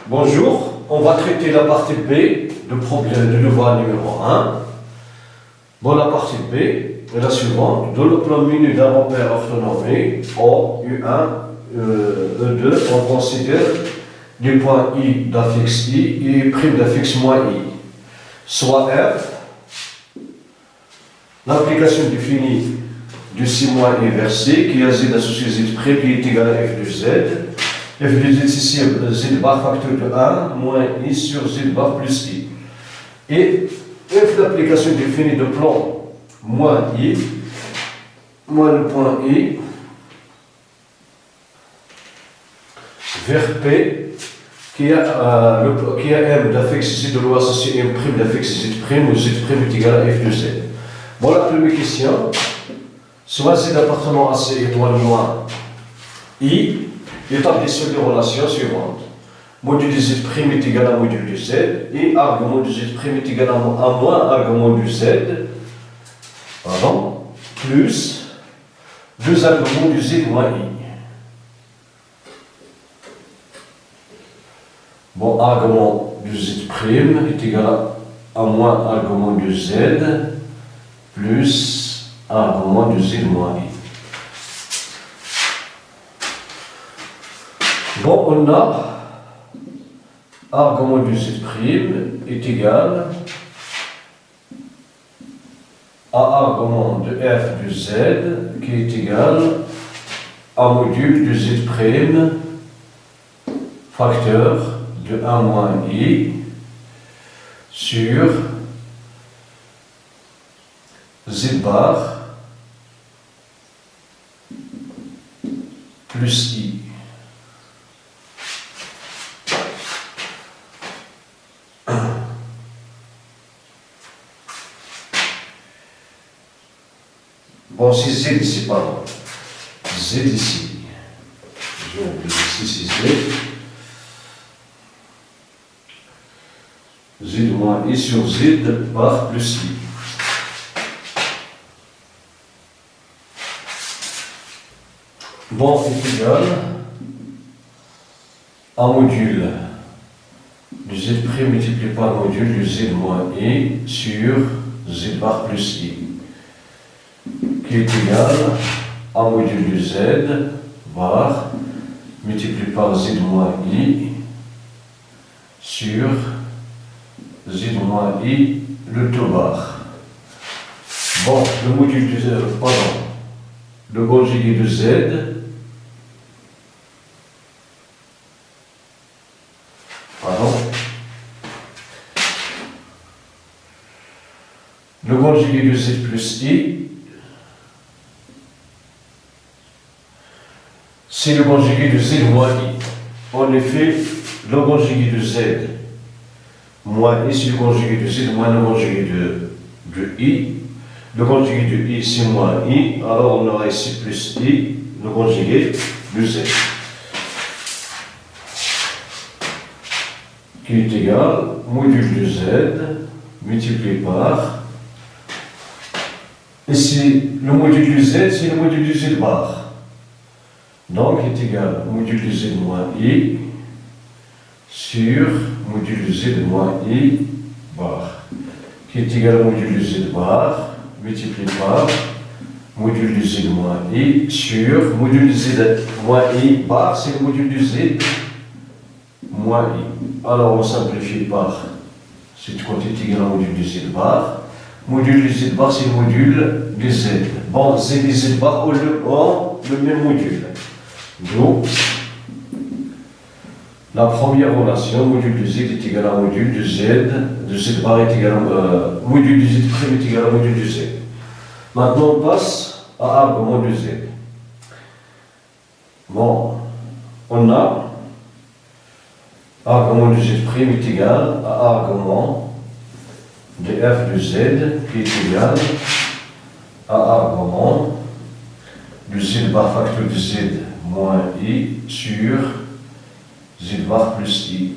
Bonjour, on va traiter la partie B de devoir numéro 1. Bon, la partie B est la suivante. Dans le plan menu d'un repère orthonormé, O, U1, E2, on considère des points I d'affixe I et prime d'affixe moins I. Soit F, l'application définie du C moins I vers C, qui a Z associé Z prime qui est égal à F de Z. F de Z ici, Z bar facteur de 1 moins I sur Z bar plus I. Et F l'application définie de plan moins I, moins le point I, vers P, qui a M d'affixe Z de l'eau associé M prime d'affixe Z prime, où Z prime est égal à F de Z. Bon, la première question, soit Z appartenant à C étoile moins I, établit sur les relations suivantes. Module de Z prime est égal à module de Z, et argument de Z prime est égal à moins argument de Z, plus deux arguments de Z moins I. Bon, argument de Z prime est égal à moins argument de Z, plus argument de Z moins I. Bon, on a argument de Z prime est égal à argument de F de Z qui est égal à module de Z prime facteur de 1 moins I sur Z bar plus I. Bon, c'est Z ici, pardon. Z ici. Je vais appeler ici, c'est Z. Z moins I sur Z par plus I. Bon, est égal à module de Z prime multiplié par module de Z moins I sur Z bar plus I, qui est égal à module de Z bar multiplié par Z moins I sur Z moins I le tout bar. Bon, le module de Z, le conjugué de Z, le conjugué de Z plus I, c'est le conjugué de Z moins I. En effet, le conjugué de Z moins I, c'est le conjugué de Z moins le conjugué de I. Le conjugué de I, c'est moins I. Alors, on aura ici plus I, le conjugué de Z, qui est égal module de Z multiplié par. Ici, le module de Z, c'est le module de Z bar. Donc, est égal au module de Z moins I sur module de Z moins I bar, qui est égal au module de Z bar multiplié par module de Z moins I sur module de Z moins I bar, c'est le module de Z moins I. Alors, on simplifie par cette quantité égal au module de Z bar. Module de Z bar, c'est le module de Z. Bon, Z et Z bar ont le même module. Donc, la première relation, module de Z est égal à module de Z bar est égal à module de Z prime est égal à module de Z. Maintenant, on passe à argument de Z. Bon, on a argument de Z prime est égal à argument de F de Z qui est égal à argument de Z bar facteur de Z moins I sur Z bar plus I,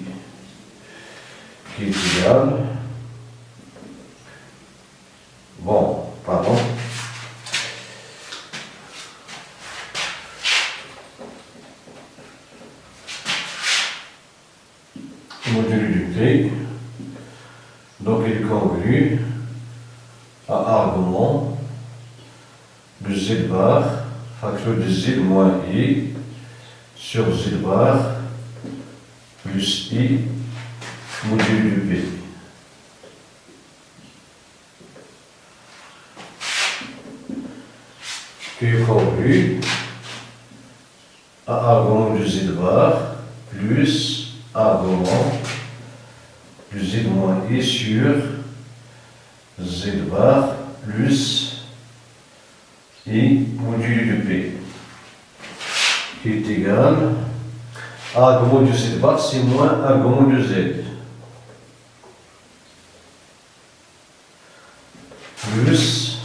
qui est égal, z bar, facteur de z moins i, sur z bar, plus i, modulo de p. Qui est convenu à argument de z bar, plus argument de z moins i sur z bar, plus i modulo de p, qui est égal à argument de z bar, c'est moins argument de z, plus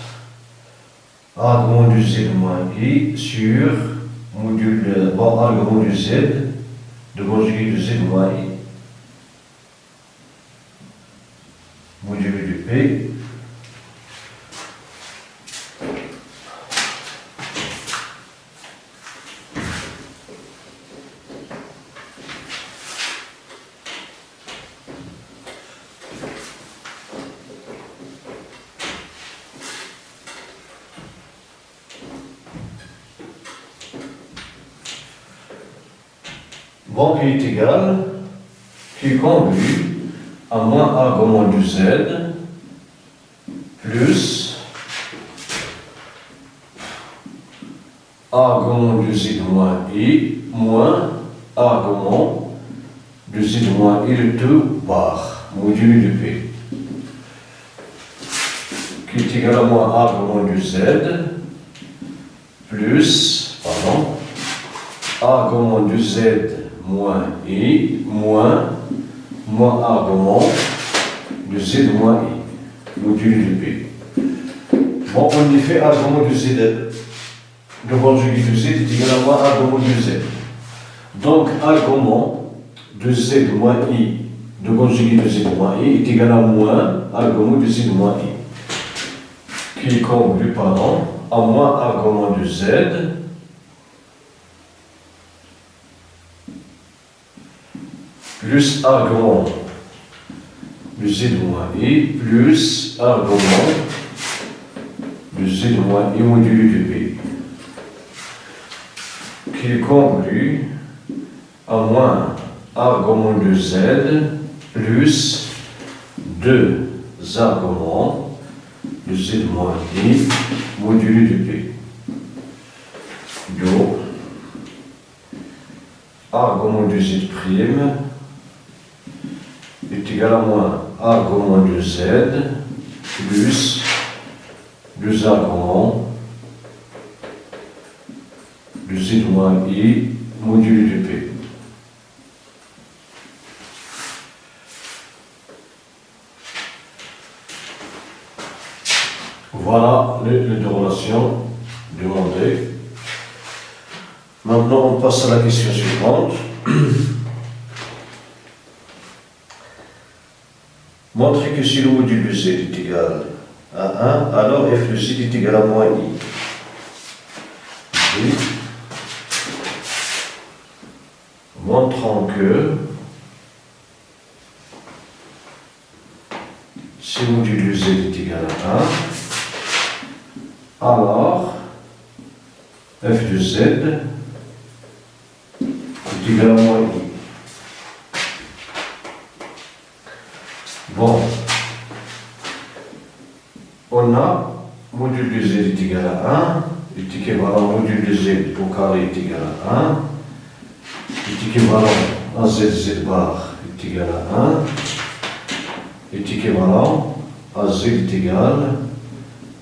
argument de z moins i sur module, bon, argument de z, de conjugué de z moins i, modulo de p, bon, qui est égal, qui conduit à moins argument de z plus argument de z moins i moins argument de z moins i de tout bar, modulo de p, qui est égal à moins argument de z plus, pardon, argument de z moins i moins argument de z moins i, modulo de p. Bon, en effet, argument de z, le conjugué de z est égal à moins argument de z. Donc, argument de z moins i, le conjugué de z moins i est égal à moins argument de z moins i, qui est convenu, pardon, à moins argument de z plus argument de z moins i plus argument de z moins i modulo de p, qui est convenu à moins argument de z plus deux arguments de z moins i modulo de p. Donc, argument de z' est égal à moins argument de z plus deux arguments de z moins i modulo de p. Voilà les deux relations demandées. Maintenant, on passe à la question suivante. Montrez que si le module de z est égal à 1, alors f de z est égal à moins i. Et montrant que si le module de z est égal à 1, alors f de z est égal à moins i. Bon, on a module de z est égal à 1, est équivalent module de z au carré est égal à 1, est équivalent à z bar est égal à 1, est équivalent à z est égal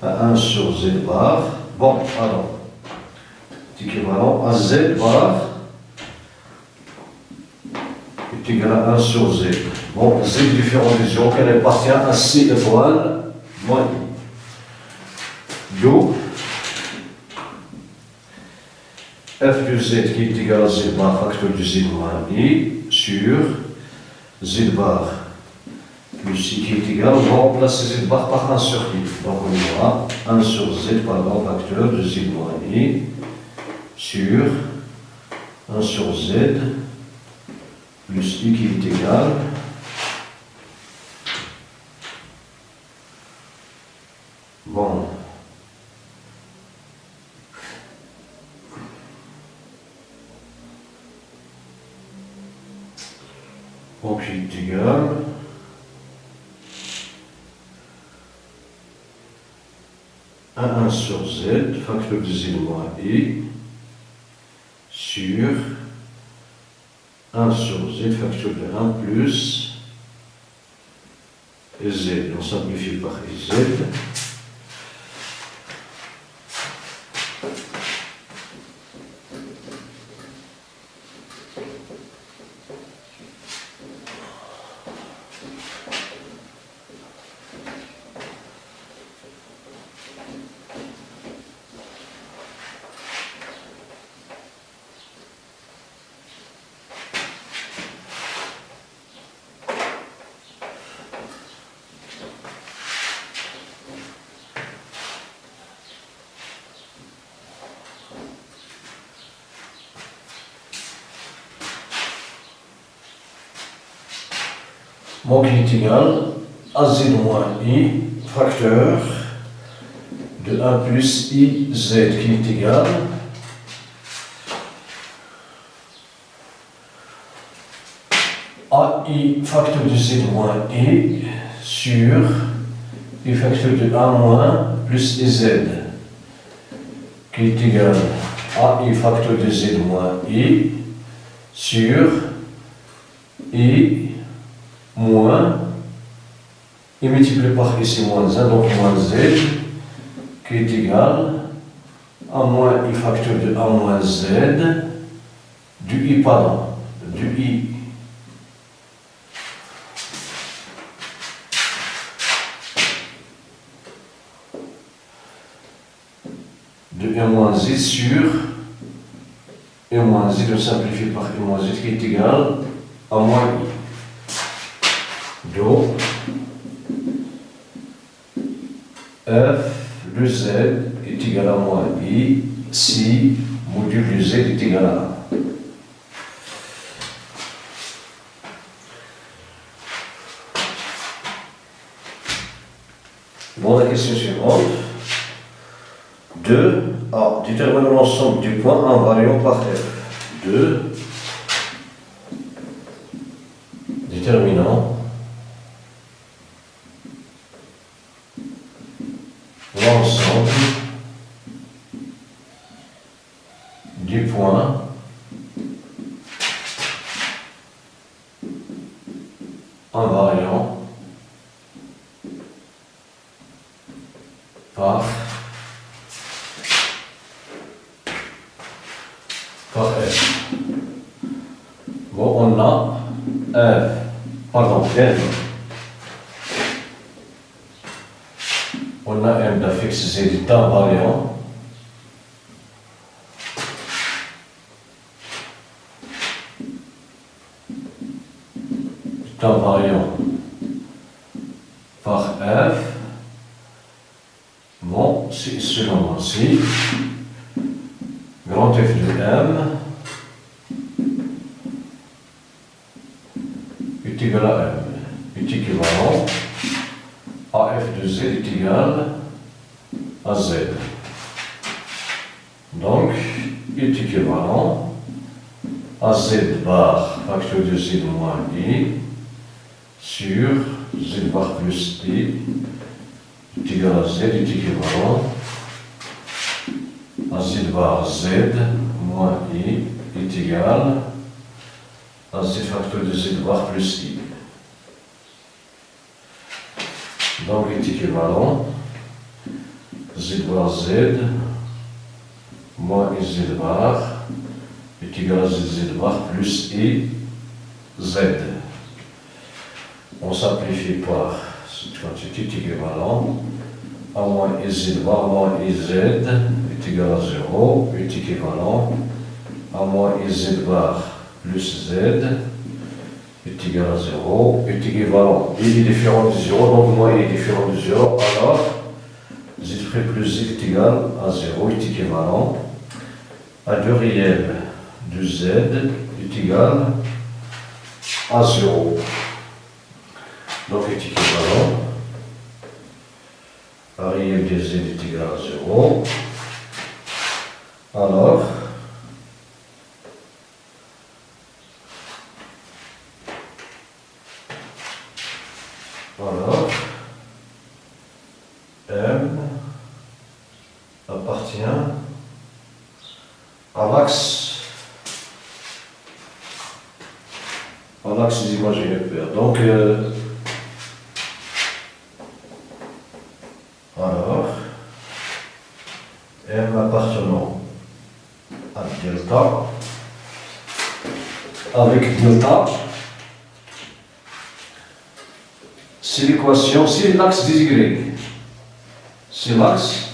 à 1 sur z bar. Bon, alors, est équivalent à z bar est égal à 1 sur z. Bon, z différent des z, qu'elle appartient à c étoile moins i. Donc, f de z qui est égal à z bar facteur de z moins i sur z bar plus i qui est égal, on va remplacer z bar par 1 sur i. Donc on aura 1 sur z par grand facteur de z moins i sur 1 sur z plus i qui est égal bon Donc il est égal à 1 sur z, facteur de z moins i, sur 1 sur z, facteur de 1 plus z. On simplifie par z. Donc il est égal à z moins i, facteur de 1 plus i z, qui est égal à i facteur de z moins i sur i facteur de 1 moins plus z, qui est égal à i facteur de z moins i sur i moins et multiplié par ici moins 1, donc moins z, qui est égal à moins i facteur de 1 moins z du i, pardon, du i de 1 moins z sur i moins z, on simplifie par i moins z, qui est égal à moins i. Donc, f de z est égal à moins i si module de z est égal à 1. Bon, la question suivante. 2a. Détermine l'ensemble du point invariant par f. 2. Déterminant l'ensemble du point invariant par f. Bon, on a n. On a m d'affixe z est invariant par f. Bon, c'est selon ainsi grand f de m est égal à m, est équivalent à f de z est égal à z. Donc, il est équivalent à z bar facteur de z moins i sur z bar plus i est égal à z est équivalent à z bar z moins i est égal à z facteur de z bar plus i. Donc il est équivalent z bar z moins i z bar est égal à z bar plus i z. On simplifie par cette quantité est équivalent à moins i z bar moins i z est égal à 0 est équivalent à moins i z bar plus z est égal à 0 est équivalent. I est différent de 0, donc moins i est différent de 0, alors z' plus z est égal à 0 est équivalent à 2 réels de z est égal à 0. Donc est équivalent à réel de z est égal à 0. Alors, à l'axe des imaginaires pairs. Donc, alors, M appartenant à delta, avec delta, c'est l'équation, c'est l'axe des Y. C'est l'axe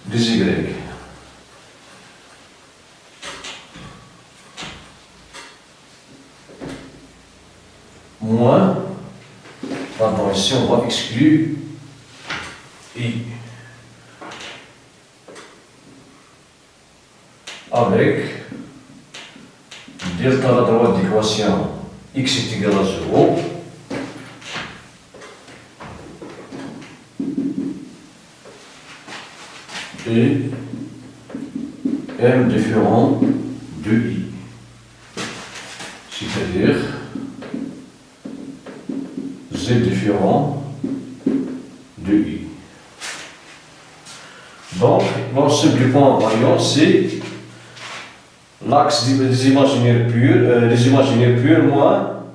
des Y. Moins, pardon, ici on va exclure I. Avec delta à la droite d'équation x est égal à 0. Et M différent de I. C'est-à-dire Z différent de I. Donc, l'ensemble du point variant, c'est l'axe des imaginaires purs, moins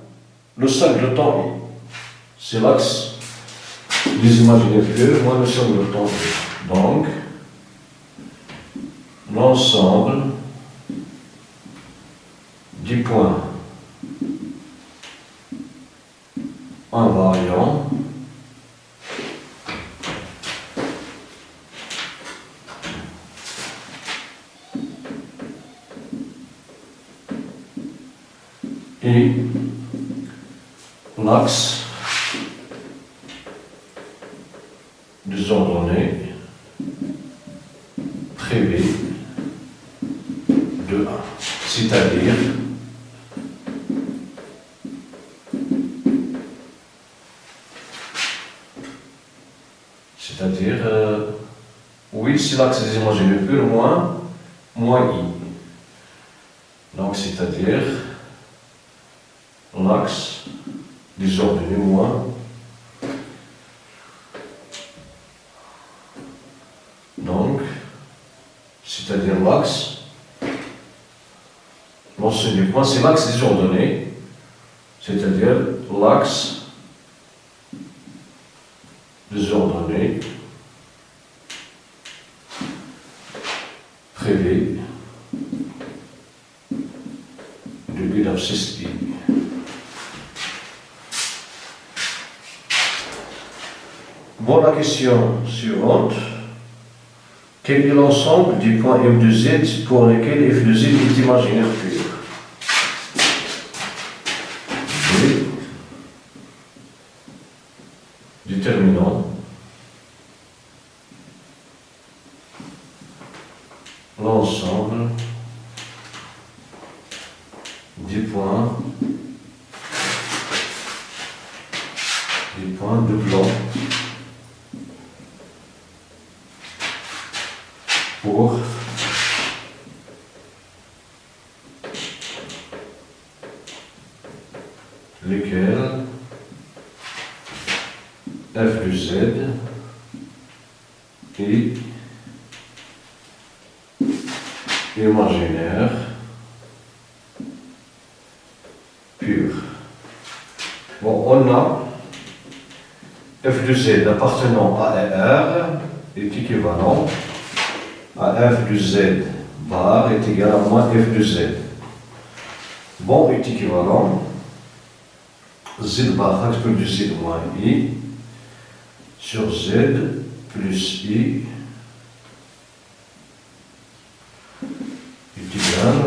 le singleton I. C'est l'axe des imaginaires purs moins le singleton I. Donc, l'ensemble du point invariant et l'axe des ordonnées privées de 1, c'est-à-dire oui, c'est l'axe des imaginaires purs moins I. Donc, c'est-à-dire l'axe des ordonnées moins donc, c'est-à-dire l'axe, l'ensemble du point, c'est l'axe des ordonnées, c'est-à-dire l'axe des ordonnées privées de I d'abscisse I. Bon, la question suivante. Quel est l'ensemble du point M de Z pour lequel F de Z est imaginaire pur? Déterminant l'ensemble des points de plan pour lesquels F de Z est imaginaire pur. Bon, on a F de Z appartenant à R est équivalent à F de Z bar est égal à moins F de Z. Bon est équivalent Z bar facteur de Z moins I sur Z plus I est égal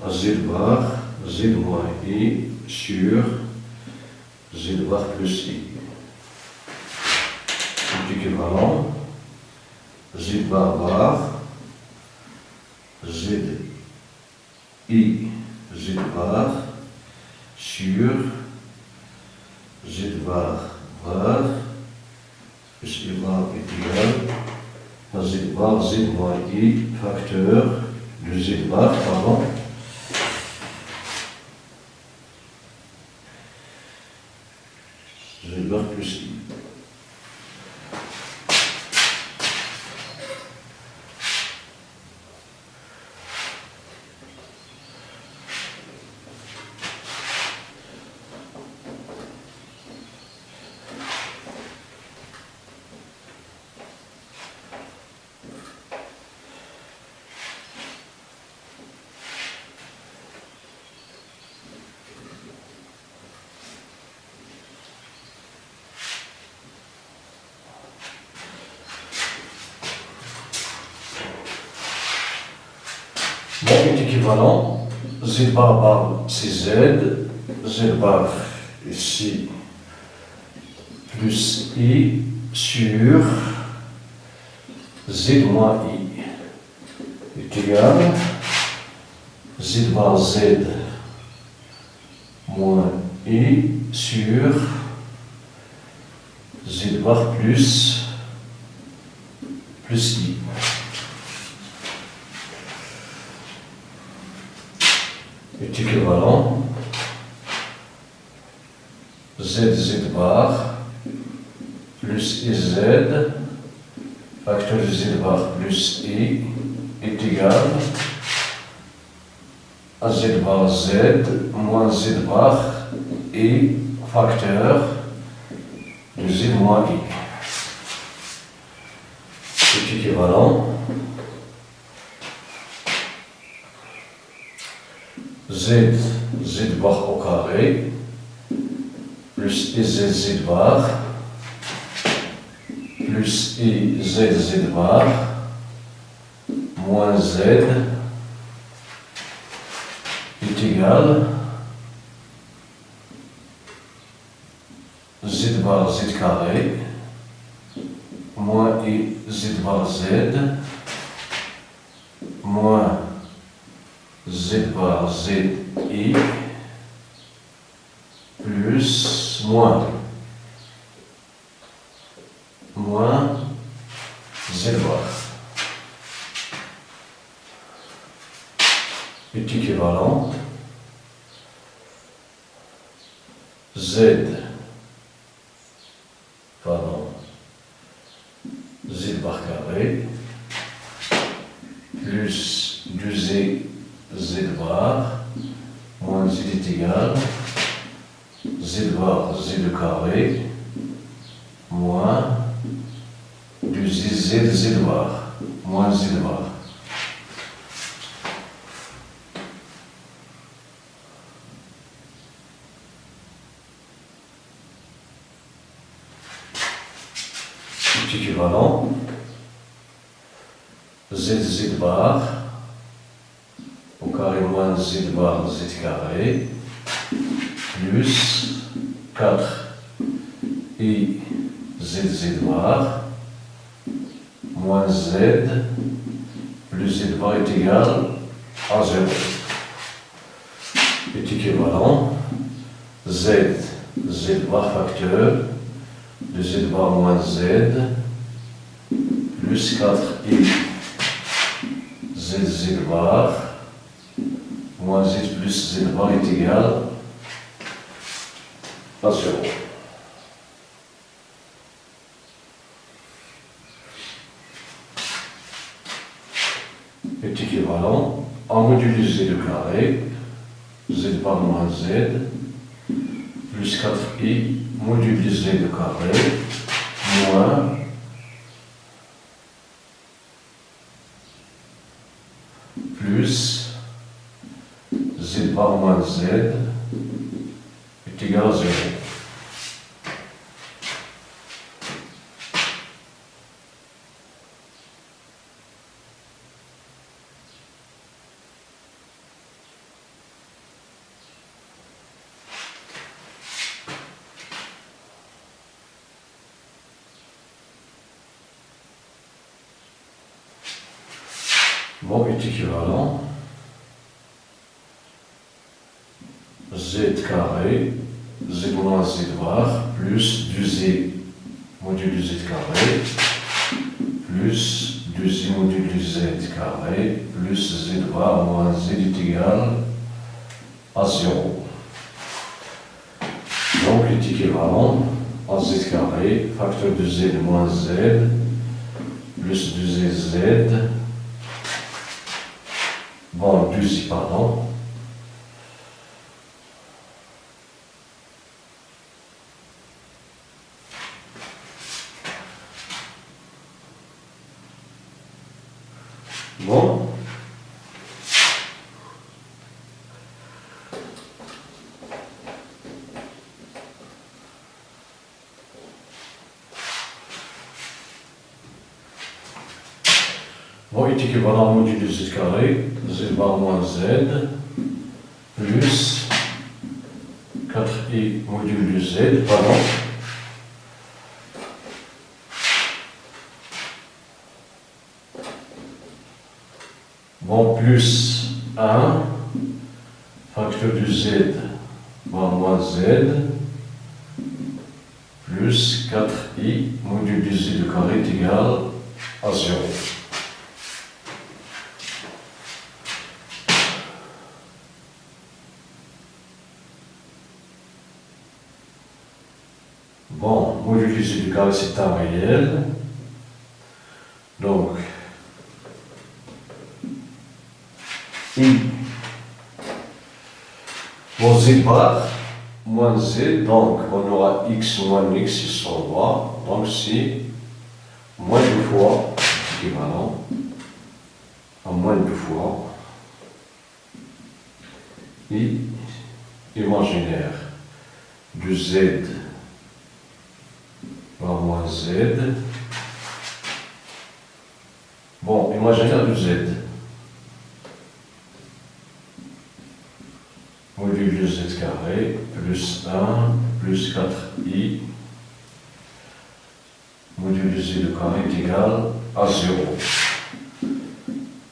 à Z bar Z moins I sur Z bar plus I. C'est équivalent Z bar bar Z I Z bar sur Z bar bar plus I bar est égal à Z bar Z moins I facteur de Z bar, pardon, Z bar plus I. Bon, est équivalent. Z bar, c'est Z. Z bar ici plus I sur Z moins I est égal Z bar Z moins I sur Z bar plus I. Est équivalent Z bar plus IZ facteur de Z bar plus I est égal à Z bar Z moins Z bar I facteur de Z moins I. C'est équivalent Z bar au carré plus IZ Z bar plus IZ bar moins Z est égal Z bar Z carré moins IZ bar Z moins Z bar Z I plus moins Z bar est équivalent Z bar carré plus 2Z bar moins Z est égal Z bar Z carré moins 2Z bar moins Z bar. C'est équivalent Z bar au carré moins Z bar Z carré plus 4 I Z bar moins Z plus Z bar est égal à 0. Est équivalent Z bar facteur de Z bar moins Z plus 4 I Z bar moins Z plus Z bar est égal à 0. Est équivalent en modulo Z carré, Z bar moins Z, plus 4i modulo Z carré, moins plus Z bar moins Z est égal à 0. Bon, est équivalent Z carré, Z moins Z bar, plus 2Z modulo Z carré, plus 2Z modulo Z carré, plus Z bar moins Z est égal à 0. Donc, est équivalent à Z carré, facteur de Z moins Z, plus 2Z, bon, 2i, pardon. Bon. Bon, est équivalent modulo z carré, z bar moins z, plus 4i modulo z, pardon. Bon, plus 1, facteur de z bar moins z, plus 4i modulo z de carré est égal à 0. Bon, modulo z du carré c'est un réel. Donc, i. Bon, z bar moins z, donc on aura x moins x sur le droit. Donc c'est moins 2 fois équivalent à moins 2 fois i imaginaire de z par moins z. Bon, imaginaire de z. Modulo z carré plus 1 plus 4i modulo z de carré est égal à 0.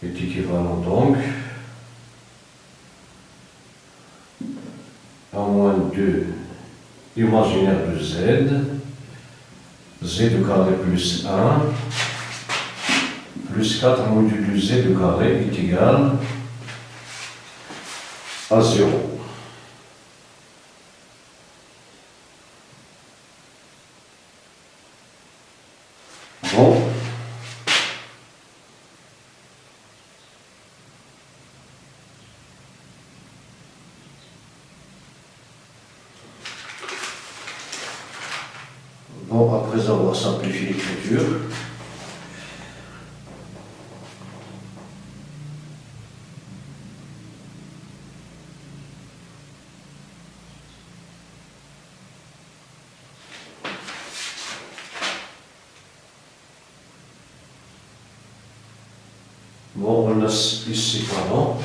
Est équivalent donc à moins 2 imaginaire de z, z de carré plus 1 plus 4 modulo z de carré est égal à 0. Bon. Bon, après avoir simplifié l'écriture, bon, on a ici, pardon,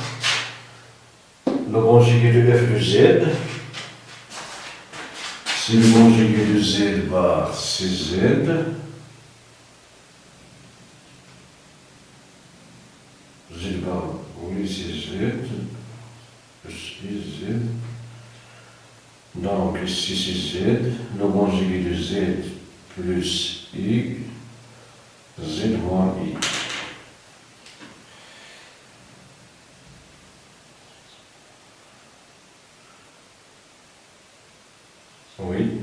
le conjugué de f de z. C'est le conjugué de z bar cz. Z bar, oui, c'est z. Plus z. Donc ici c'est z. Le conjugué de z plus i. Z moins i. Oui,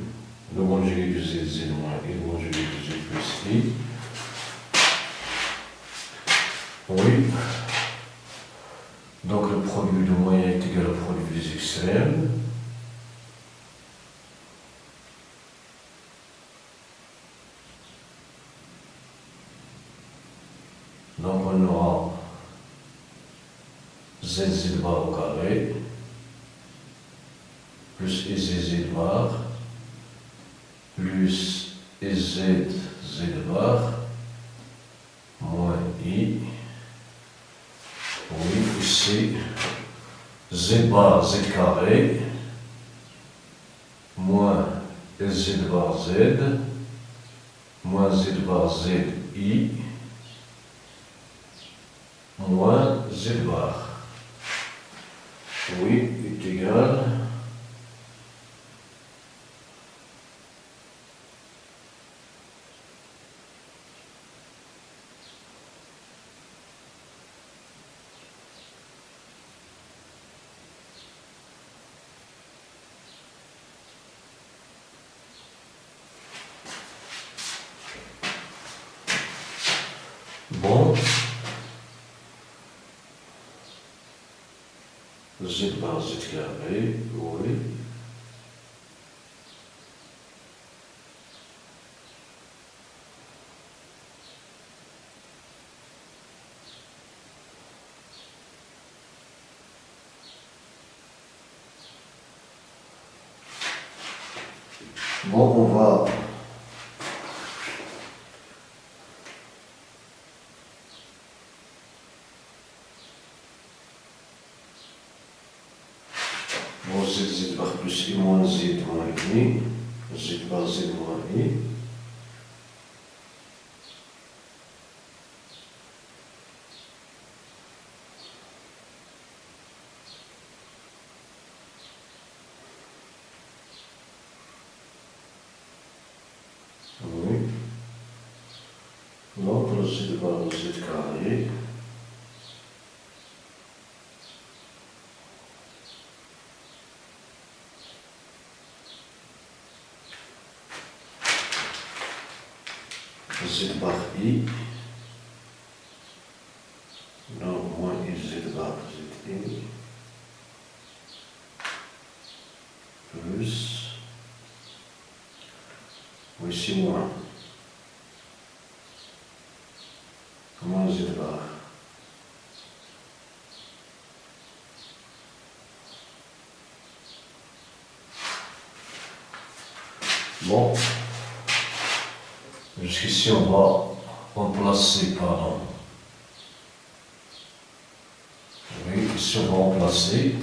le conjugué de z, z moins i, le conjugué de z plus i. Oui. Donc le produit de moyen est égal au produit des extrêmes. Donc on aura z bar au carré plus ez bar plus ez bar moins i. Oui, ici z bar z carré moins z bar z moins z bar z i moins z bar. Oui, est égal bon. Z bar z carré, oui. Bon, on va z bar plus I moins z moins I, z bar z moins I. Oui. Donc z bar z carré. Z bar I, donc moins I z bar z I, plus, ou ici moins z bar. Bon. Jusqu'ici, on va remplacer, pardon. Oui, ici, on va remplacer.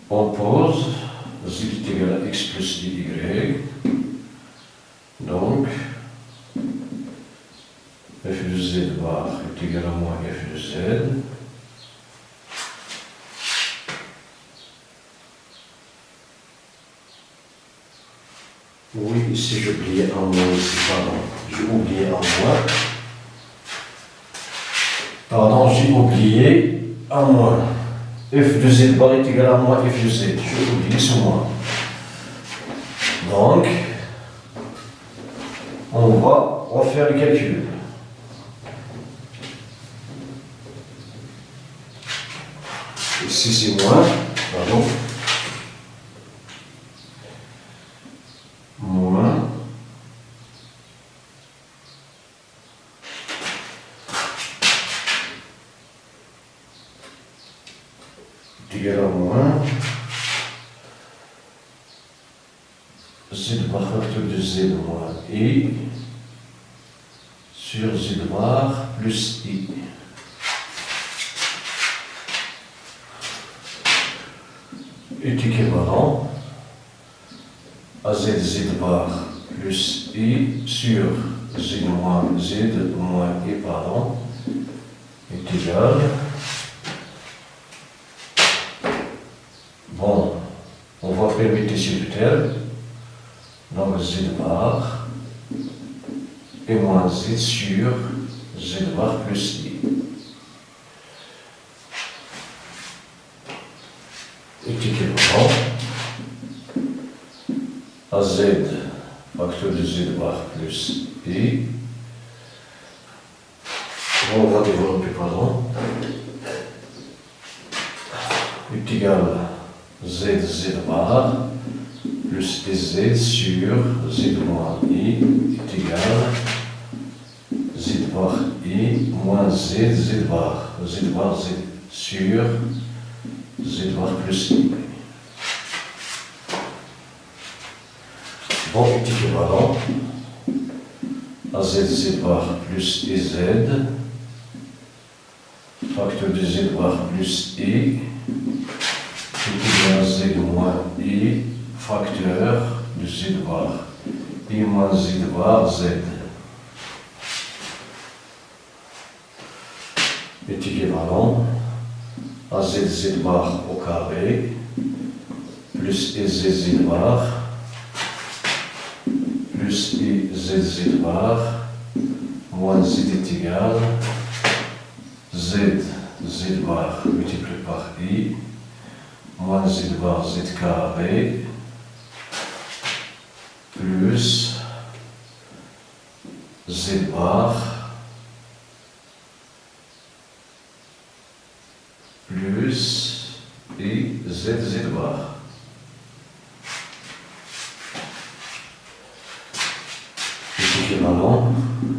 On pose z est égal à x plus y. Donc, f de z bar est égal à moins f de z. Oui, ici j'ai oublié un moins ici, pardon. J'ai oublié un moins. Pardon, j'ai oublié un moins. F de z bar est égal à moins f de z. J'ai oublié ce moins. Donc, on va refaire le calcul. Ici c'est moins, pardon. Moins. Égal à moins. Z bar facteur de z moins I sur z bar plus I. Est équivalent à z bar plus I sur z moins I, pardon, est égal. Bon, on va permettre ici le terme. Donc z bar et moins z sur z bar plus I. Est équivalent à z facteur de z bar plus I. On va développer, pardon. Est égal à z bar plus dz sur z moins I est égal à z bar I moins z bar z sur z bar plus I. Bon, est équivalent à z bar plus dz facteur de z bar plus I est égal à z moins I facteur de z bar I moins z bar z est équivalent à z bar au carré plus z bar plus z bar moins z est égal z bar multiplié par I moins z bar z carré plus z bar plus I z bar. C'est équivalent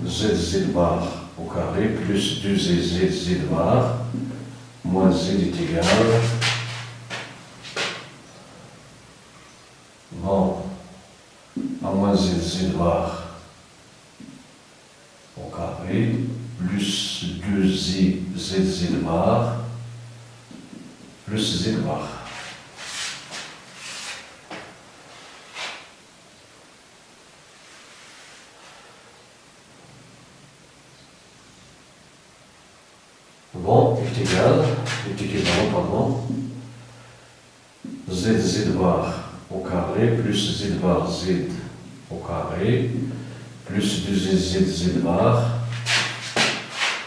z bar au carré plus 2z bar moins z est égal bon à moins z bar carré plus 2i z bar plus z bar. Bon, est équivalent, pardon, z bar au carré plus z bar z au carré plus 2z bar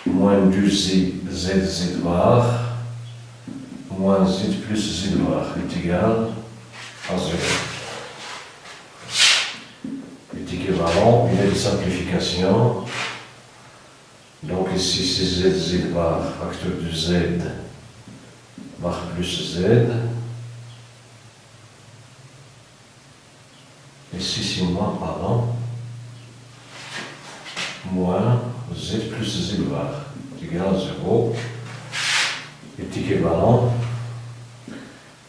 moins 2z bar moins z plus z bar est égal à 0. Est équivalent, il y a des simplifications. Donc ici c'est z bar facteur de z bar plus z. Ici c'est moins, pardon, moins z plus z bar est égal à 0 est équivalent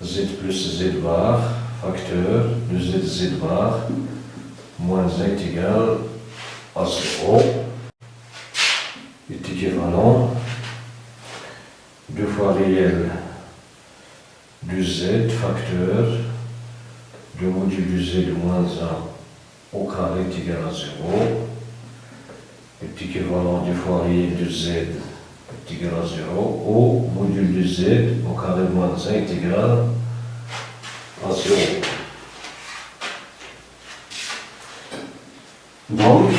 z plus z bar facteur de z bar moins 1 est égal à 0 est équivalent 2 fois réel de z facteur de module de z moins 1 au carré est égal à 0 est équivalent 2 fois réel de z est égal à 0 au module de z au carré moins 1 est égal à 0. Donc,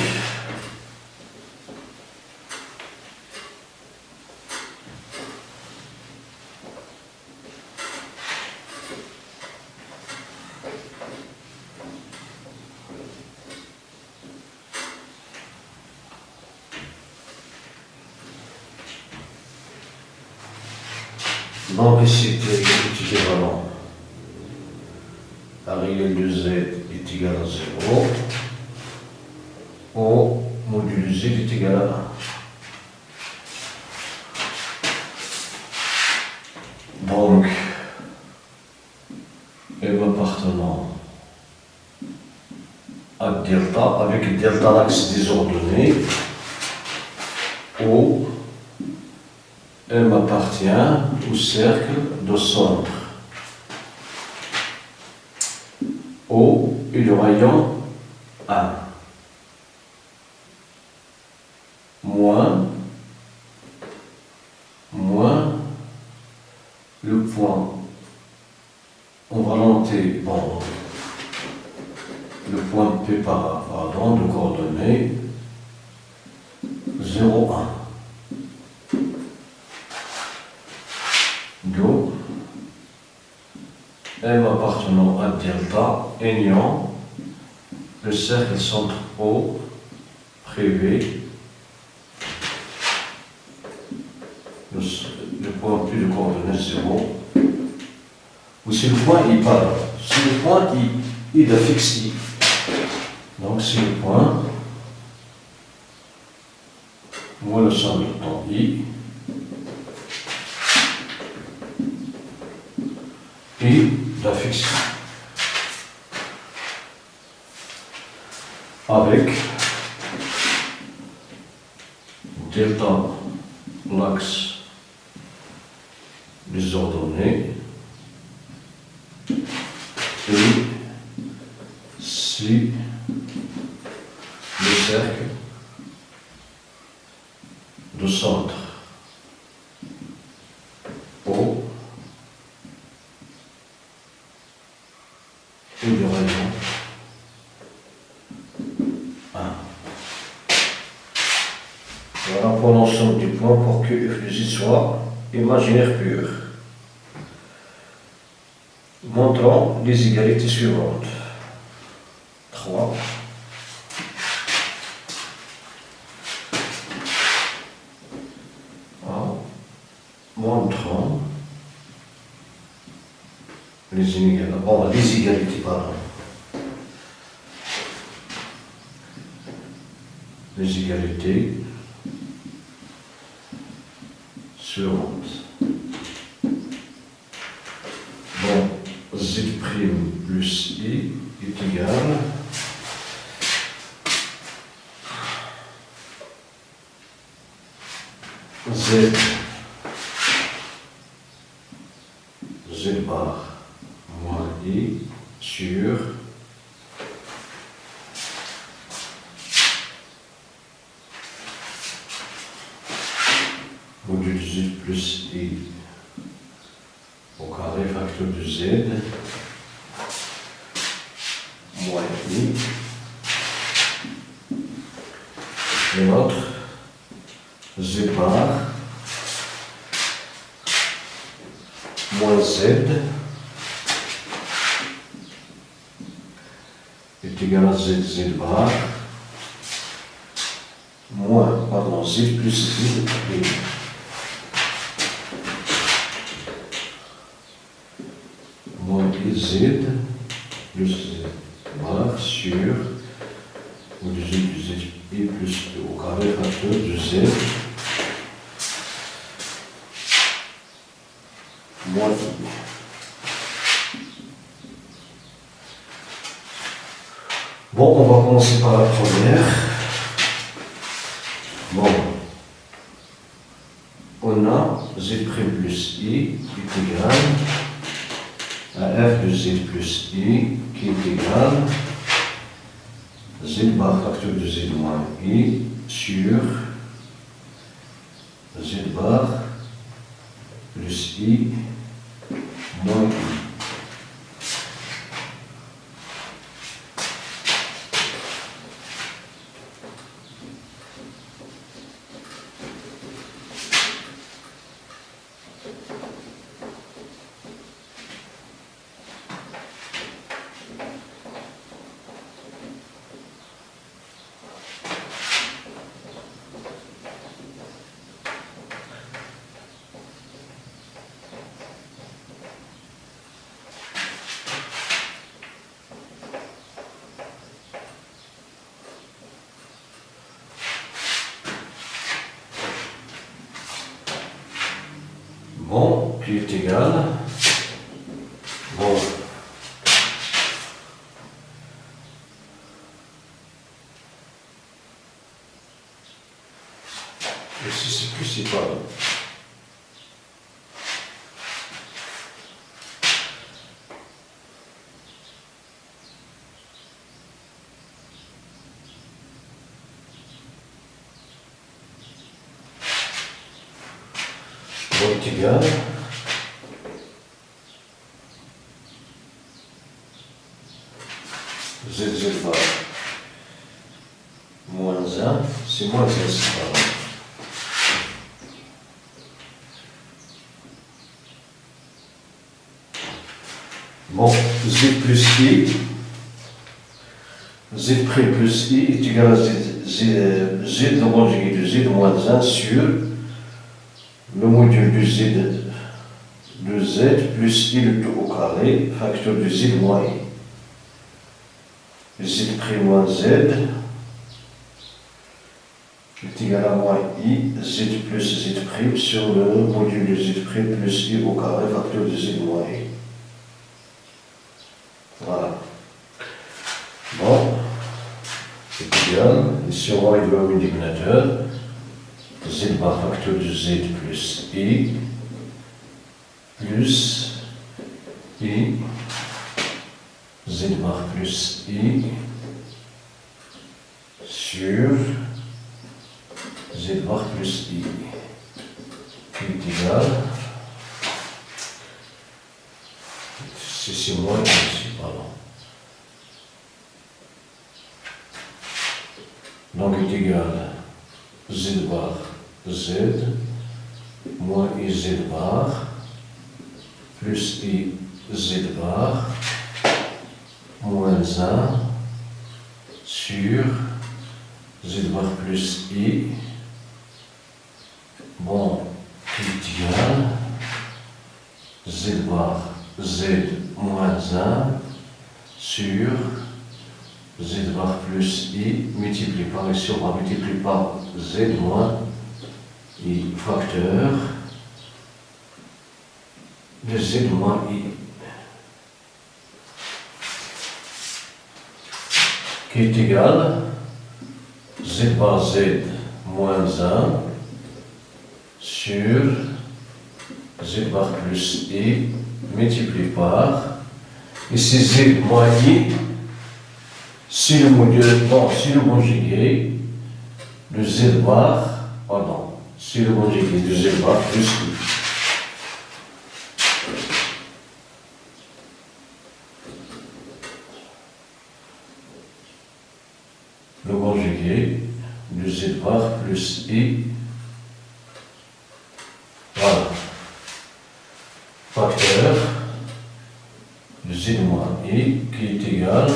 ici est équivalent à réel de z est égal à 0 au module z est égal à 1. Donc, M appartenant à delta, avec delta l'axe des ordonnées, où M appartient au cercle de centre. O est le rayon 1. Moins le point. On va noter, bon, le point P pardon, de coordonnées 0, 1. Donc, M appartenant à delta ayant le cercle centre O privé, le point P de coordonnées 0, ou si le point I, pardon, si le point I de fixe I. Donc si le point moins le somme de temps I d'affixe avec delta l'axe des ordonnées et si le cercle de centre O et de rayon 1. Voilà pour l'ensemble du point pour que f de z soit imaginaire pur. Montrons les égalités suivantes. 3. Montrons les inégalités, pardon. Les égalités suivantes. Bon, z' plus i est égal Z, Z bar moins I sur module Z plus I au carré facteur de Z moins I. Et notre Z bar moins Z est égal à Z, Z bar moins, pardon, Z plus Z prime. Moins Z plus Z bar sur module Z plus Z I plus au carré facteur de Z moins I. Bon, on va commencer par la première. Bon, on a Z' plus I est égal à f de Z plus I qui est égal Z bar facteur de Z moins I sur Z bar plus I moins I. Bon, qui est égal, bon, et si c'est plus, c'est pas bon. Est égal Z bar moins 1, c'est moins 1, c'est pas vrai. Bon, Z plus I, Z' plus I est égal à Z le conjugué de Z moins 1 sur le module de Z plus I le tout au carré, facteur de Z moins I. Z' moins Z est égal à moins I, Z plus Z' sur le module de Z' plus I au carré, facteur de Z moins I. Voilà. Bon, c'est égal. Ici on va arriver au multiplicateur. Z bar facteur de Z plus I Z bar plus I sur Z bar plus I qui est égal, c'est moins ici, pardon. Donc est égal Z bar Z moins I Z bar plus I Z bar moins 1 sur Z bar plus I, bon, qui est égal Z bar Z moins 1 sur Z bar plus I multiplié par, ici on va multiplier par Z moins I facteur de Z moins I qui est égal Z bar Z moins 1 sur z bar plus i multiplié par, ici z moins i, si le module, non, si le conjugué de z bar, pardon, si le conjugué de z bar plus i. Le conjugué de z bar plus i, voilà, facteur de z moins i qui est égal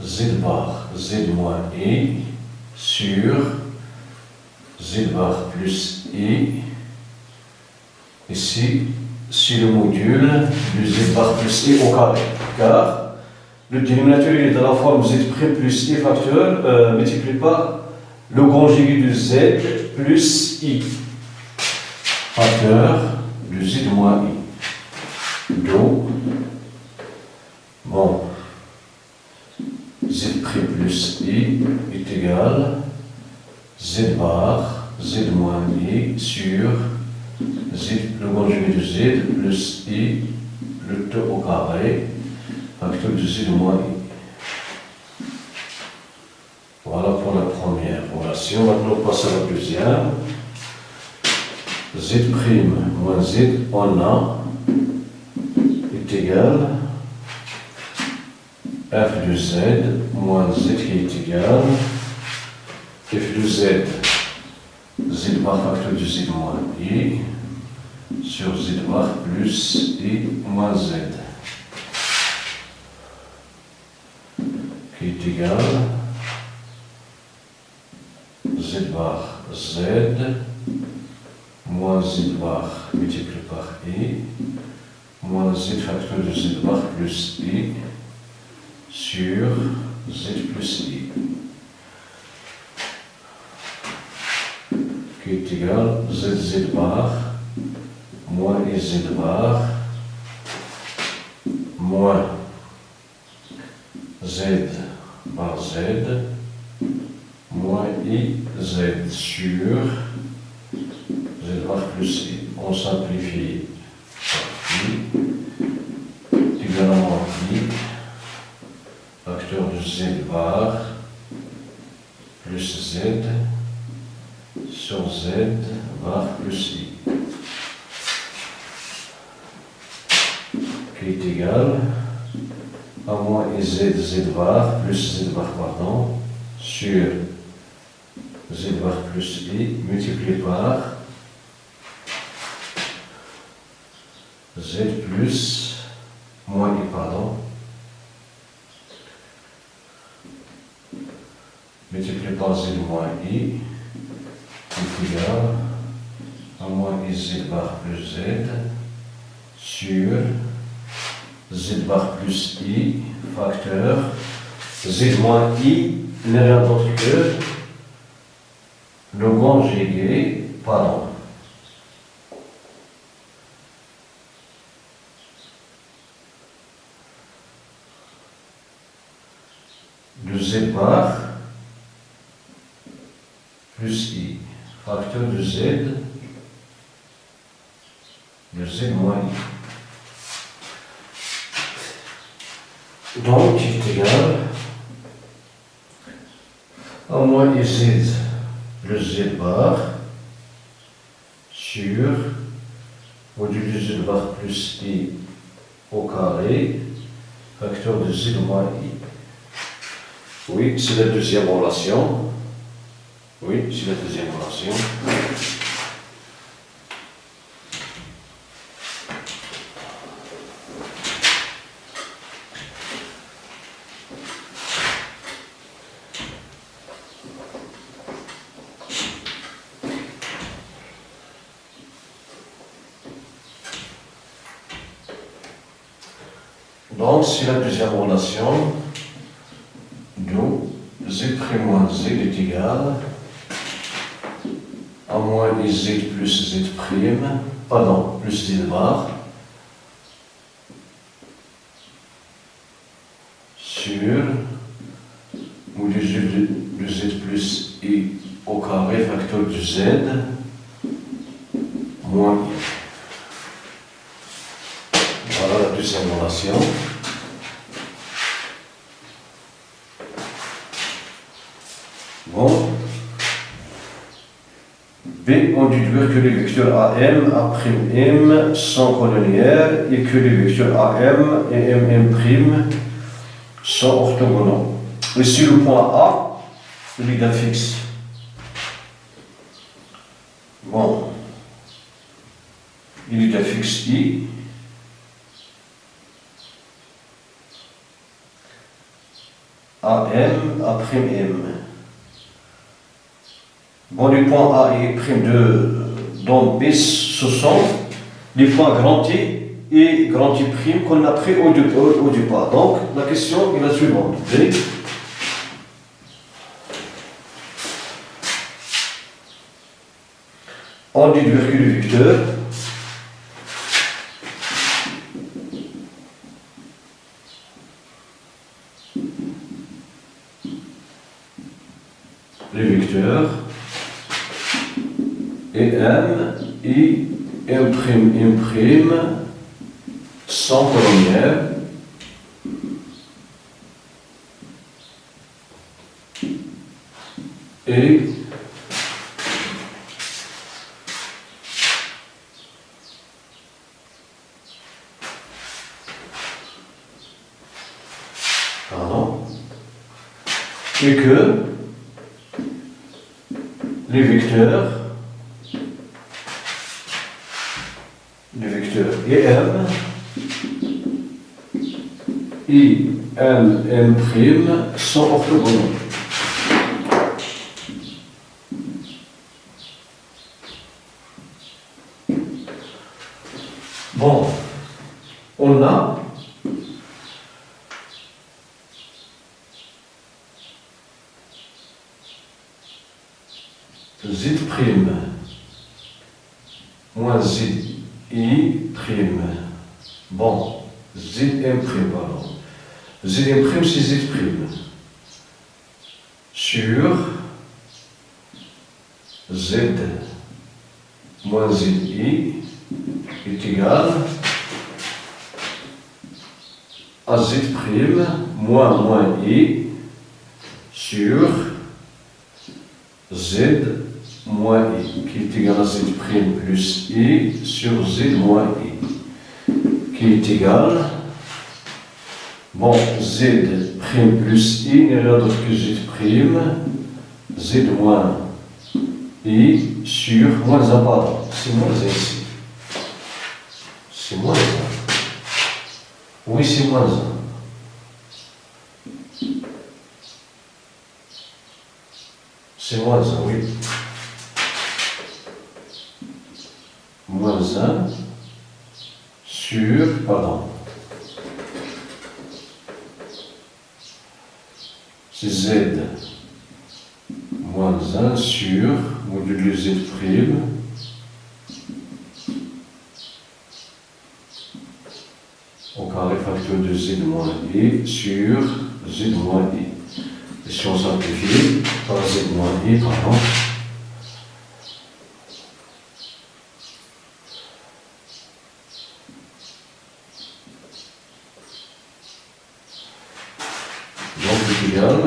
z bar z moins i sur z bar plus i, ici, si le module de z bar plus i au carré, car le dénominateur est dans la forme z' plus i facteur multiplié par le conjugué de z plus i, facteur de z moins i. Donc, bon, z' plus i est égal z bar z moins i sur z, le conjugué de z plus i, le tout au carré, facteur de z moins i. Voilà pour la première relation. Maintenant, on passe à la deuxième. Z' moins z en a est égal f de z moins z qui est égal f de z, z bar facteur de z moins i sur z bar plus i moins z, qui est égal z bar z moins z bar multiplié par i moins z facteur de z bar plus i sur z plus i, qui est égal z bar moins iz bar moins z bar z moins iz sur z bar plus i. On simplifie par i également i facteur de z bar plus z sur z bar plus i, qui est égal à moins z bar plus z bar pardon sur z bar plus i multiplié par z plus moins i pardon multiplié par z moins i est égal à moins iz bar plus z sur z bar plus i facteur z moins i n'est rien d'autre que le conjugué, pardon, de z bar plus i, facteur de z moins i. Donc, il est égal à moins iz plus z bar sur module de z bar plus i au carré, facteur de z moins i. Oui, c'est la deuxième relation. Oui, c'est la deuxième relation. Donc, c'est la deuxième relation. Donc, z' moins z est égal à moins iz plus z', pardon, plus z bar sur module de z plus i au carré facteur de z moins I. Voilà la deuxième relation. Bon. B, on déduit que les vecteurs AM, A'M sont collinéaires et que les vecteurs AM et MM' sont orthogonaux. Et si le point A, il est d'un fixe. Bon. Il est d'un fixe I. AM, A'M. Bon, les points A et P' dans B, ce sont les points grand I et grand I' qu'on a pris au départ. Donc, la question est la suivante. B. On déduit que le vecteur et M, I, M', sont collinéaires et que les vecteurs EM, I, M', sont orthogonaux. Bon, on a Z' moins Z I'. Bon, Z'M', pardon. Z'M', c'est Z' sur Z moins ZI est égal à Z' moins I sur Z moins I, qui est égal à Z' plus I sur Z moins I, qui est égal, bon, Z' plus I n'est rien d'autre que Z', Z moins I sur moins 1, pardon, c'est moins 1 ici. C'est moins 1. Oui, c'est moins 1. C'est moins 1, oui. Moins 1 sur, pardon, c'est Z moins 1 sur modulo Z', au carré facteur de Z moins I sur Z moins I. Et si on simplifie par Z moins I, pardon, donc c'est égal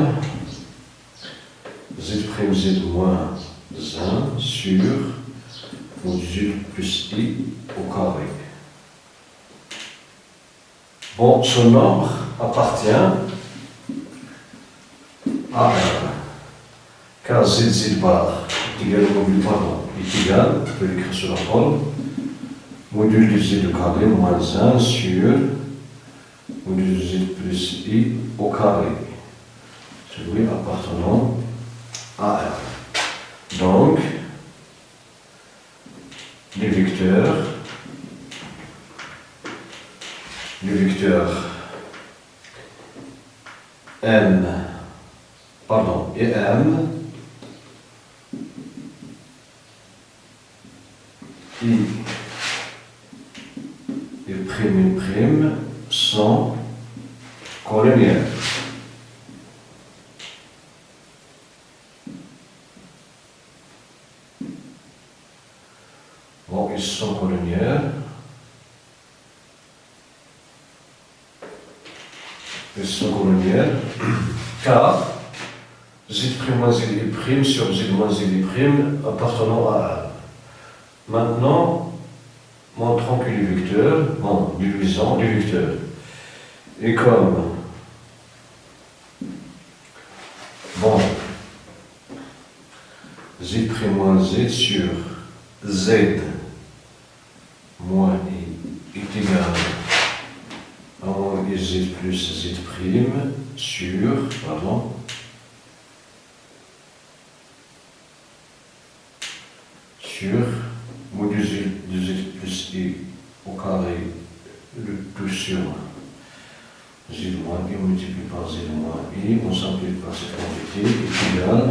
Z' moins 1 sur modulo plus I au carré. Bon, ce nombre appartient à R, car Z bar est égal au module, pardon, est égal, on peut l'écrire sur la forme, module de Z au carré moins 1 sur module de Z plus I au carré, celui appartenant à R. Donc, les vecteurs M, pardon, et M, I et prime sont collinéaires. Bon, ils sont et secondaire, car z' moins z' sur z moins z' appartenant à A. Maintenant, montrons que du vecteur, bon, déduisons du vecteur. Et comme, bon, z' moins z sur z moins i est égal à moins z plus z' sur, pardon, sur module de z plus i au carré, le tout sur z moins i multiplié par z moins i, on simplifie par cette quantité, est égal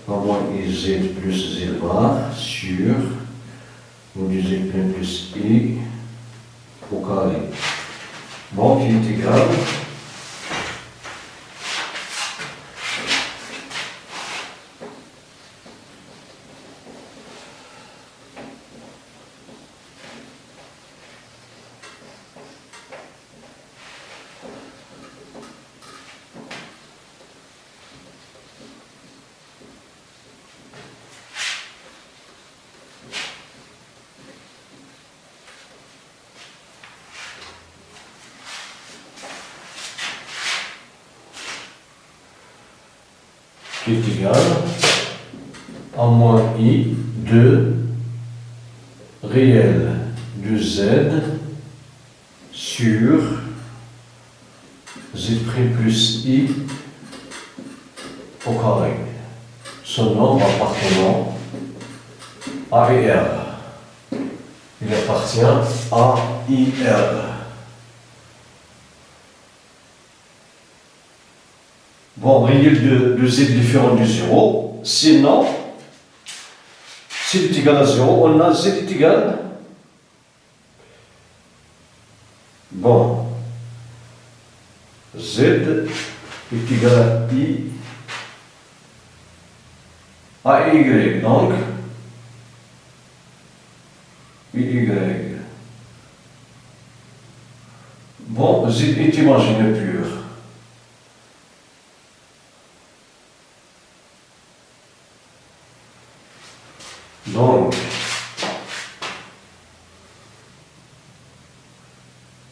à moins z plus z bar sur module z plus i au carré. Bon, qui est égal qui est égal à moins i de réel de z sur z' plus i au carré. Ce nombre appartenant à et R. Il appartient à i R. Bon, réel de z différent de 0, sinon, z est égal à 0, on a z est égal, bon, z est égal à y, donc, y. Bon, z est imaginaire pur. Donc,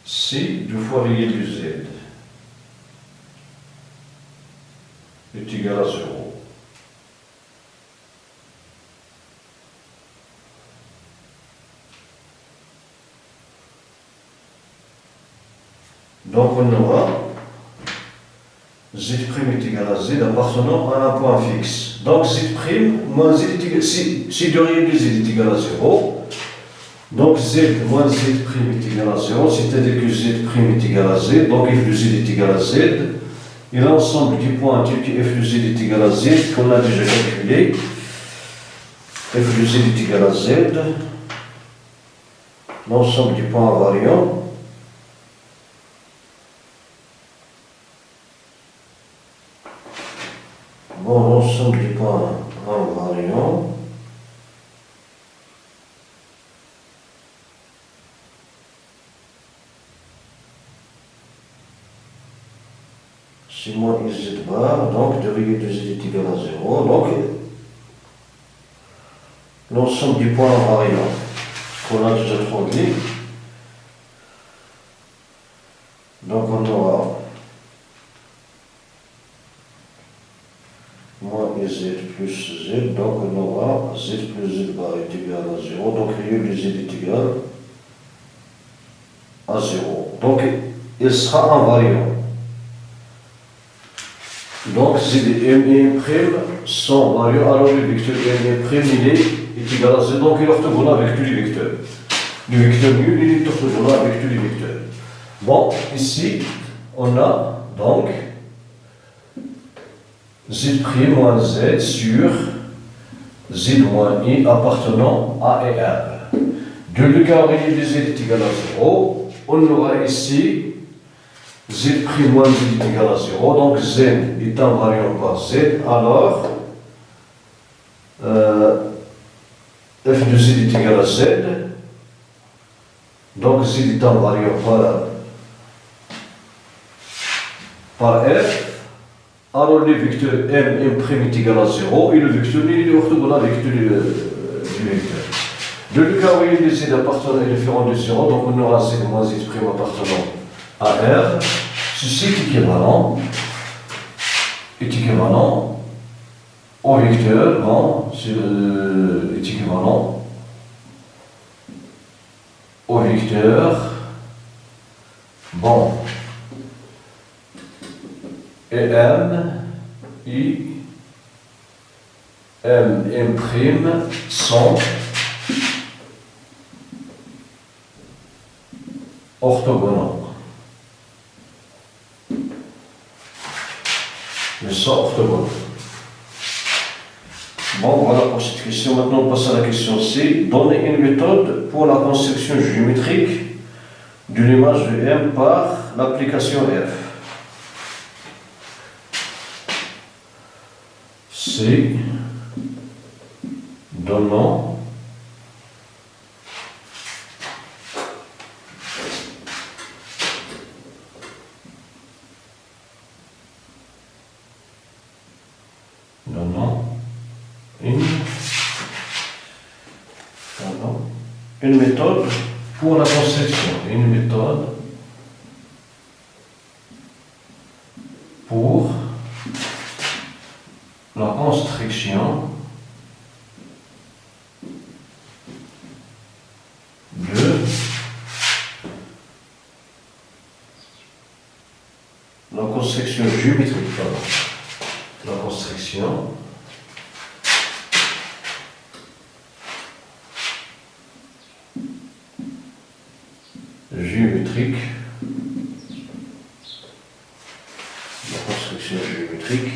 si 2 fois réel de z est égal à 0, donc on aura z' est égal à z appartenant à un point fixe. Donc z' moins z est égal, si de réel de z est égal à 0, donc z moins z' est égal à 0, c'est-à-dire que z' est égal à z, donc f de z est égal à z, et l'ensemble des points tel que f de z est égal à z, qu'on a déjà calculé, f de z est égal à z, l'ensemble des points invariants, bon, l'ensemble des points invariants, c'est moins z bar, donc de réel de z est égal à 0, donc l'ensemble du point invariant qu'on a déjà trouvé, donc on aura moins z plus z, donc on aura z plus z bar est égal à 0, donc réel de z est égal à 0, donc il sera invariant. Donc z et m' sont variants, alors le vecteur m' il est égal à z, donc il est orthogonal avec tous les vecteurs. Le vecteur nul il est orthogonal avec tous les vecteurs. Bon, ici on a donc z' moins z sur z moins i appartenant à et R. De le cas réel de z est égal à 0, on aura ici z' moins z est égal à 0, donc z est invariant par z, alors f de z est égal à z, donc z est invariant par par F, alors le vecteur M' est égal à 0 et le vecteur il est orthogonal vecteur du vecteur. Dans le cas où il y a Z appartenant et différent de 0, donc on aura Z moins Z' appartenant à R. Ceci est équivalent au vecteur, bon, est équivalent au vecteur, bon, et M' sont orthogonaux. Ils sont orthogonaux. Bon, voilà pour cette question. Maintenant, on passe à la question C. Donnez une méthode pour la construction géométrique de l'image de M par l'application F. C. Donnons une méthode pour la construction, une méthode pour la construction de la construction géométrique, pardon. La construction géométrique, la construction géométrique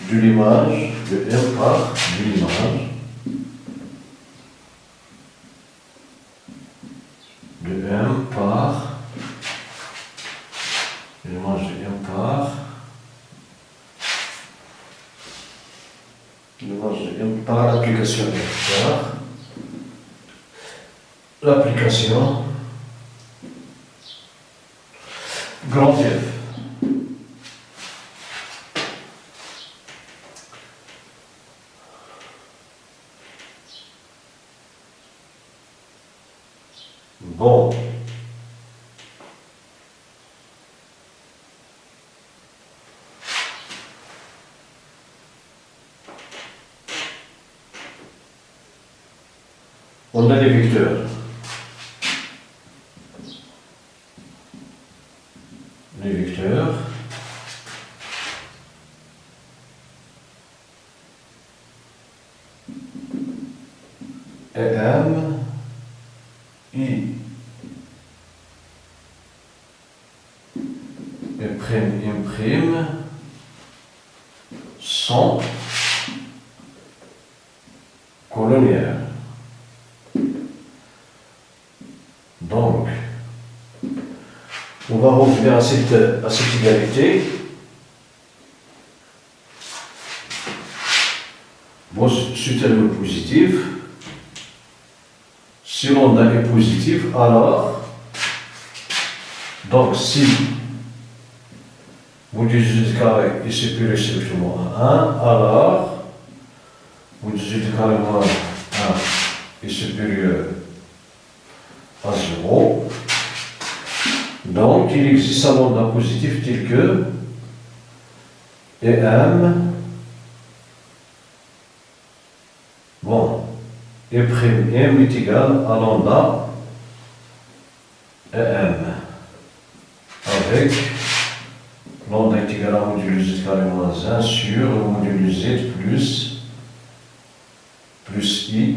de l'image de M par de l'image de M par l'image de M par l'image de M par l'application F par l'application grand F. Bon. On a les vecteurs. Les vecteurs. Et M, I, et prime, sont colonnières. Donc, on va revenir à cette égalité. Bon, ce terme positif. Si l'onde est positive, alors, donc si vous divisez carré est supérieur strictement à 1, alors vous divisez carré moins 1 est supérieur à 0. Donc, il existe un onde positif tel que M, bon, et prime M est égal à lambda M, avec lambda est égal à modulo Z carré moins 1 sur modulo Z plus I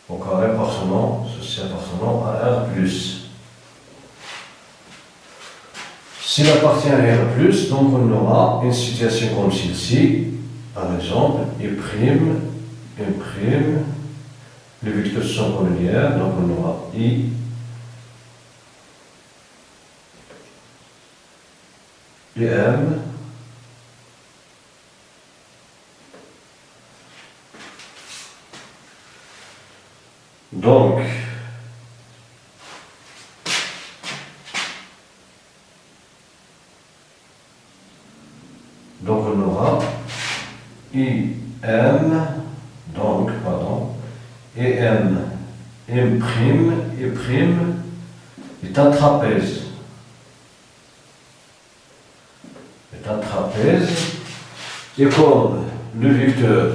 au carré appartenant, ceci appartenant à R plus. S'il appartient à R+, donc on aura une situation comme celle-ci, par exemple, I', les vecteurs sont collinéaires, donc on aura I, et M, Donc, on aura IM, donc, pardon, EM, M', et prime est un trapèze. Est un trapèze, et comme le vecteur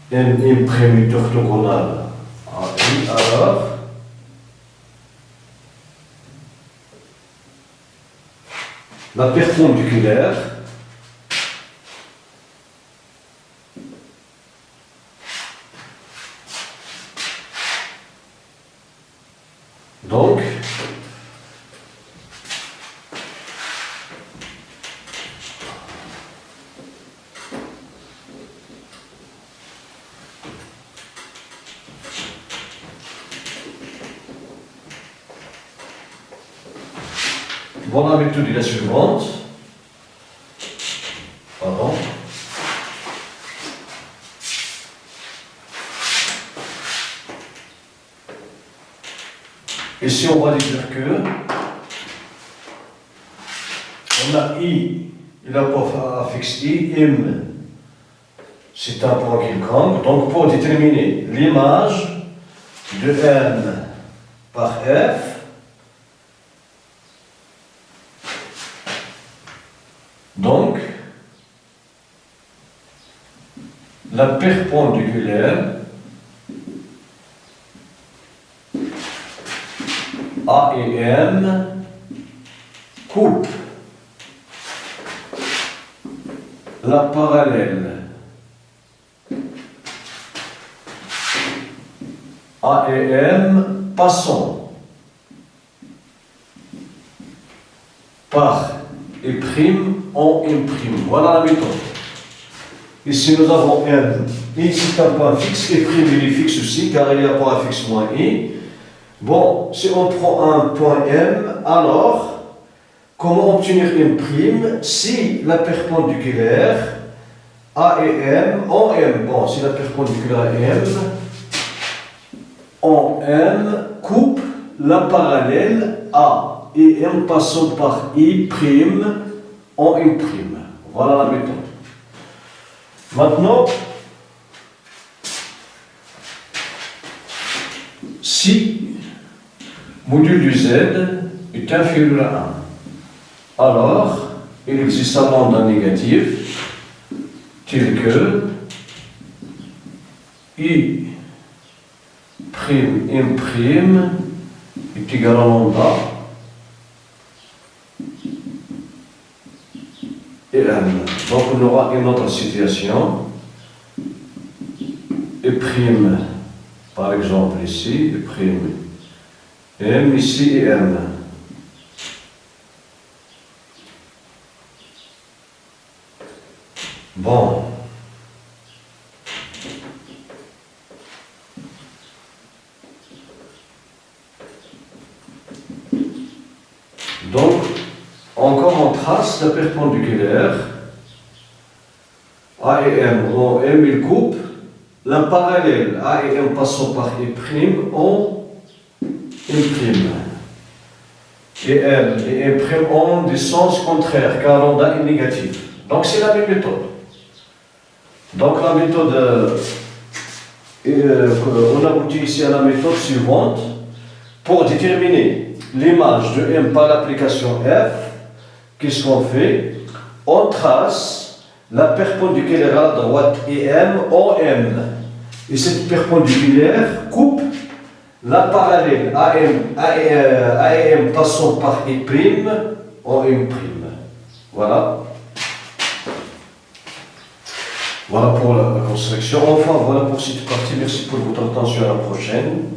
M' est orthogonal à I, alors la perpendiculaire donc bon, la méthode est la suivante. Pardon. Ici, on va dire que on a I, il a point fixe I, M, c'est un point quelconque. Donc, pour déterminer l'image de N par F, donc, la perpendiculaire A et M coupe la parallèle A et M passant par et prime en M'. Voilà la méthode. Ici nous avons M. Ici c'est un point fixe et prime il est fixe aussi car il y a un point fixe moins I. Bon, si on prend un point M, alors comment obtenir M' si la perpendiculaire A et M en M. Bon, si la perpendiculaire M en M coupe la parallèle A et M passant par I' en M'. Voilà la méthode. Maintenant, si module du Z est inférieur à 1, alors il existe un lambda négatif tel que I' M' est égal à lambda et M. Donc on aura une autre situation. Et prime, par exemple ici, et prime M ici et M. Bon. Donc, encore on trace la perpendiculaire A et M. En M, il coupe la parallèle A et M passant par I' en M'. Et M et M' ont des sens contraires car lambda est négatif. Donc c'est la même méthode. Donc la méthode, on aboutit ici à la méthode suivante. Pour déterminer l'image de M par l'application F, qu'est-ce qu'on fait? On trace la perpendiculaire à droite et M en M. Et cette perpendiculaire coupe la parallèle AM passant par I' en M'. Voilà. Voilà pour la construction. Enfin, voilà pour cette partie. Merci pour votre attention. À la prochaine.